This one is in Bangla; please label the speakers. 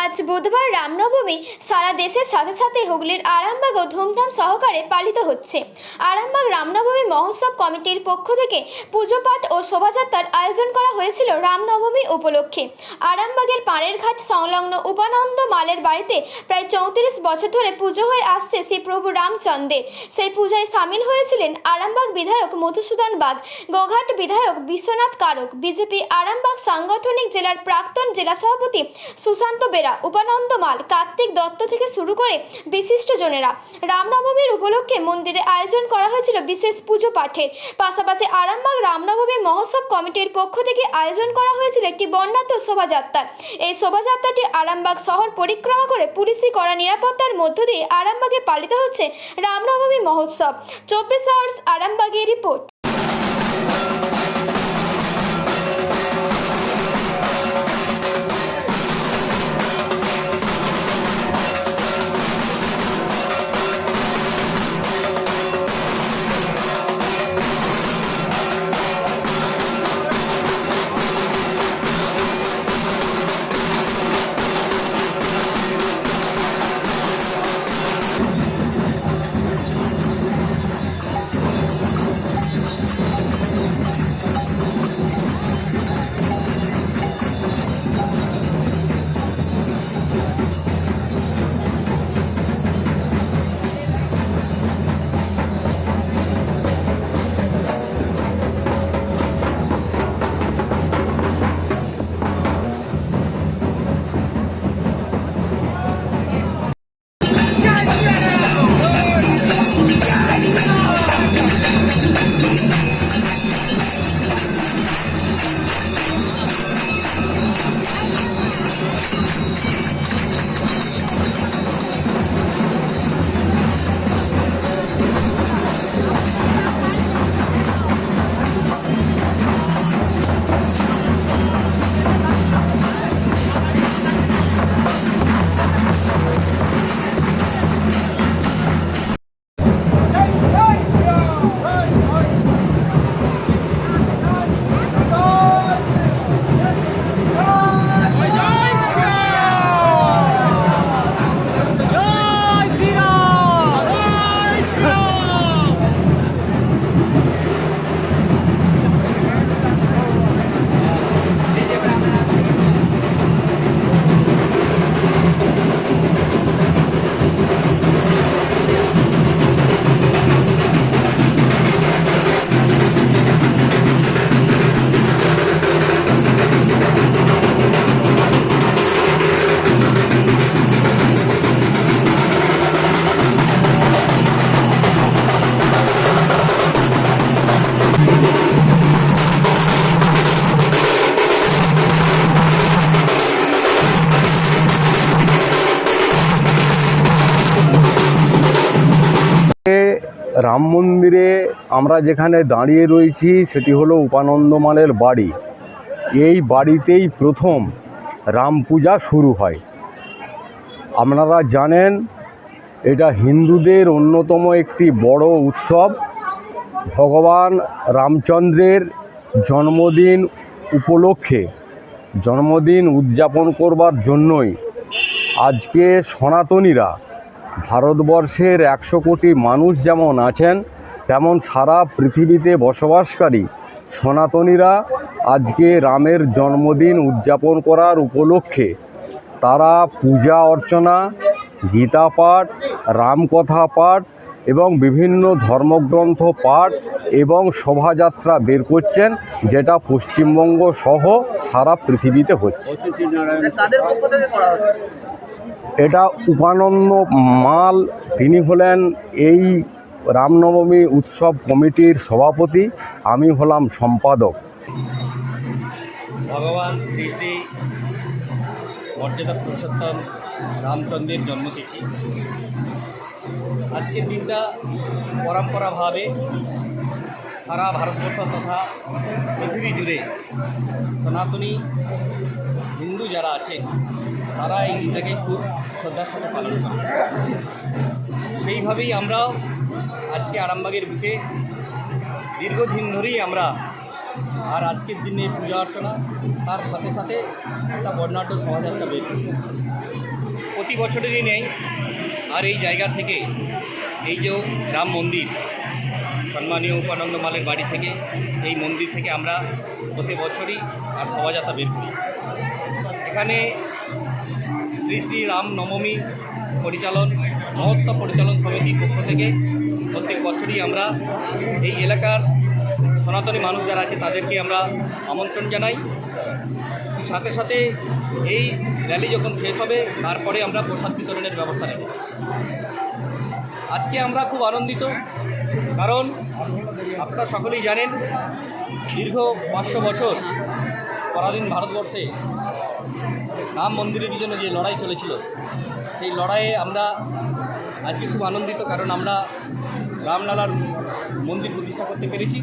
Speaker 1: আজ বুধবার রামনবমী সারা দেশের সাথে সাথে হুগলির আরামবাগও ধুমধাম সহকারে পালিত হচ্ছে। আরামবাগ রামনবমী মহোৎসব কমিটির পক্ষ থেকে পুজো পাঠ ও শোভাযাত্রার আয়োজন করা হয়েছিল রামনবমী উপলক্ষে। আরামবাগের পাড়ের ঘাট সংলগ্ন উপানন্দ মালের বাড়িতে প্রায় 34 বছর ধরে পুজো হয়ে আসছে শ্রী প্রভু রামচন্দ্রের। সেই পূজায় সামিল হয়েছিলেন আরামবাগ বিধায়ক মধুসূদন বাগ, গোঘাট বিধায়ক বিশ্বনাথ কারক, বিজেপি আরামবাগ সাংগঠনিক জেলার প্রাক্তন জেলা সভাপতি সুশান্ত বেরা, উপানন্দ মাল, কার্তিক দত্ত থেকে শুরু করে বিশিষ্টজনেরা। রামনবমীর উপলক্ষে মন্দিরে আয়োজন করা হয়েছিল বিশেষ পুজো পাঠের। পাশাপাশি আরামবাগ রামনবমী মহোৎসব কমিটির পক্ষ থেকে আয়োজন করা হয়েছিল একটি বর্ণাঢ্য শোভাযাত্রা। এই শোভাযাত্রাটি আরামবাগ শহর পরিক্রমা করে পুলিশি কড়া নিরাপত্তার মধ্য দিয়ে আরামবাগে পালিত হচ্ছে রামনবমী মহোৎসব। 24 আওয়ার্স আরামবাগের রিপোর্ট।
Speaker 2: রাম মন্দিরে আমরা যেখানে দাঁড়িয়ে রয়েছি সেটি হলো উপানন্দ মালের বাড়ি। এই বাড়িতেই প্রথম রাম পূজা শুরু হয়। আপনারা জানেন এটা হিন্দুদের অন্যতম একটি বড় উৎসব। ভগবান রামচন্দ্রের জন্মদিন উপলক্ষে জন্মদিন উদযাপন করবার জন্যই আজকে সনাতনীরা, ভারতবর্ষের 100 কোটি মানুষ যেমন আছেন তেমন সারা পৃথিবীতে বসবাসকারী সনাতনীরা আজকে রামের জন্মদিন উদযাপন করার উপলক্ষে তারা পূজা অর্চনা, গীতা পাঠ, রামকথা পাঠ এবং বিভিন্ন ধর্মগ্রন্থ পাঠ এবং শোভাযাত্রা বের করছেন, যেটা পশ্চিমবঙ্গ সহ সারা পৃথিবীতে হচ্ছে। এটা উপানন্দ মাল, তিনি হলেন এই রামনবমী উৎসব কমিটির সভাপতি, আমি হলাম সম্পাদক।
Speaker 3: ভগবান শ্রী শ্রী মর্যাদা পুরুষোত্তম রামচন্দ্রের জন্মতিথি। আজকের দিনটা পরম্পরাভাবে সারা ভারতবর্ষ তথা পৃথিবী জুড়ে সনাতনী হিন্দু যারা আছেন তারা এই দিনটাকে খুব শ্রদ্ধার সাথে পালন করে। সেইভাবেই আমরাও আজকে আরামবাগের বুকে দীর্ঘদিন ধরেই আমরা আর আজকের দিনে পূজা অর্চনা, তার সাথে সাথে একটা বর্ণাঢ্য শোভাযাত্রা বের করি। প্রতি বছরেরই নেই। আর এই জায়গা থেকে এই যে রাম মন্দির, সম্মানীয় উপানন্দ মালের বাড়ি থেকে, এই মন্দির থেকে আমরা প্রতি বছরই আর শোভাযাত্রা বের করি। এখানে শ্রী শ্রী রাম নবমী মহোৎসব পরিচালন সমিতির পক্ষ থেকে প্রত্যেক বছরই আমরা এই এলাকার সনাতনী মানুষ যারা আছে তাদেরকে আমরা আমন্ত্রণ জানাই। সাথে সাথে এই র্যালি যখন শেষ হবে তারপরে আমরা প্রসাদ বিতরণের ব্যবস্থা নেব। আজকে আমরা খুব আনন্দিত, কারণ আপনারা সকলেই জানেন দীর্ঘ 500 বছর পরাধীন ভারতবর্ষে রাম মন্দিরের জন্য যে লড়াই চলেছিল, সেই লড়াইয়ে আমরা আজকে খুব আনন্দিত, কারণ আমরা রামলালার মন্দির প্রতিষ্ঠা করতে পেরেছি।